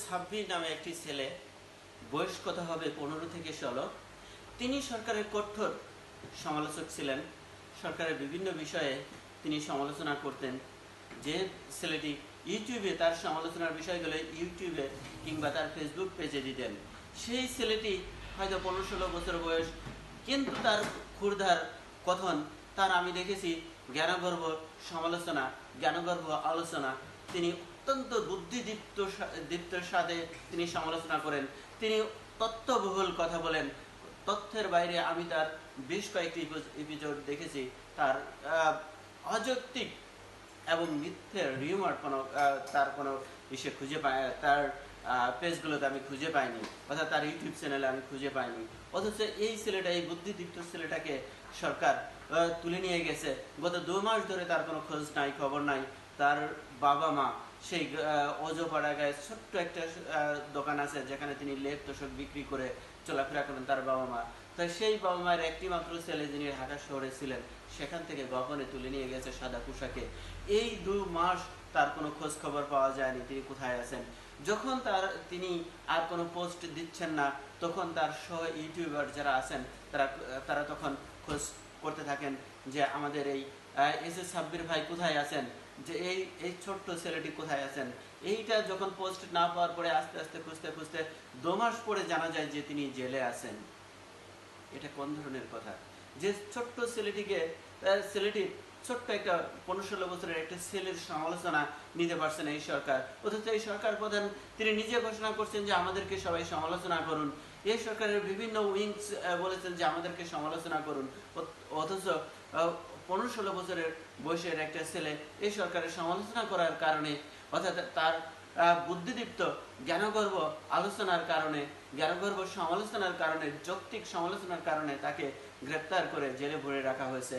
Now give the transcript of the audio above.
সাব্বির নামে একটি ছেলে, বয়স কত হবে 15 থেকে 16। তিনি সরকারের কঠোর সমালোচক ছিলেন। সরকারের বিভিন্ন বিষয়ে তিনি সমালোচনা করতেন। যে ছেলেটি ইউটিউবে তার সমালোচনার বিষয়গুলো ইউটিউবে কিংবা তার ফেসবুক পেজে দিতেন, সেই ছেলেটি হয়তো 15-16 বছর বয়স, কিন্তু তার ক্ষুরধার কথন, তার আমি দেখেছি জ্ঞানগর্ভ সমালোচনা, জ্ঞানগর্ভ আলোচনা। তিনি অত্যন্ত দীপ্তর সাথে তিনি সমালোচনা করেন। তিনি তথ্যবহুল কথা বলেন। তথ্যের বাইরে আমি তার বেশ কয়েকটি এপিসোড দেখেছি। তার অযৌক্তিক এবং মিথ্যের রিউমার তার কোনো বিষয় খুঁজে পাই, তার পেজগুলোতে আমি খুঁজে পাইনি, অর্থাৎ তার ইউটিউব চ্যানেলে আমি খুঁজে পাইনি। অথচ এই ছেলেটা, এই বুদ্ধিদীপ্ত ছেলেটাকে সরকার তুলে নিয়ে গেছে। গত 2 মাস ধরে তার কোনো খোঁজ নাই, খবর নাই। তার বাবা মা সেই অজপাড়া গায়ে ছোট্ট একটা দোকান আছে, যেখানে তিনি লেপ তোষক বিক্রি করে চলাফেরা করেন তার বাবা মা। তাই সেই বাবা মায়ের একটি মাত্র ছেলে, যিনি ঢাকা শহরে ছিলেন, সেখান থেকে গোপনে তুলে নিয়ে গেছে সাদা পোশাকে। এই 2 মাস তার কোনো খোঁজ খবর পাওয়া যায়নি তিনি কোথায় আছেন। যখন তিনি আর কোনো পোস্ট দিচ্ছেন না, তখন তার সহ ইউটিউবার যারা আছেন তারা তখন খোঁজ করতে থাকেন যে আমাদের এই সাব্বির ভাই কোথায় আছেন, যে এই ছোট্ট ছেলেটি কোথায় আছেন। এইটা যখন পোস্ট না পাওয়ার পরে আস্তে আস্তে খুঁজতে খুঁজতে 2 মাস পরে জানা যায় যে তিনি জেলে আছেন। এটা কোন ধরনের কথা? যে ছোট্ট ছেলেটি ছোট্ট একটা 15-16 বছরের একটা ছেলের সমালোচনা নিতে পারছেন এই সরকার। অথচ এই সরকার প্রধান তিনি নিজে ঘোষণা করছেন যে আমাদেরকে সবাই সমালোচনা করুন। এই সরকারের বিভিন্ন উইংস বলেছেন যে আমাদেরকে সমালোচনা করুন। অথচ 15-16 বছরের বয়সের একটা ছেলে এই সরকারের সমালোচনা করার কারণে, অর্থাৎ তার বুদ্ধিদীপ্ত জ্ঞানগর্ভ আলোচনার কারণে, জ্ঞানগর্ভ সমালোচনার কারণে, যৌক্তিক সমালোচনার কারণে তাকে গ্রেপ্তার করে জেলে ভরে রাখা হয়েছে।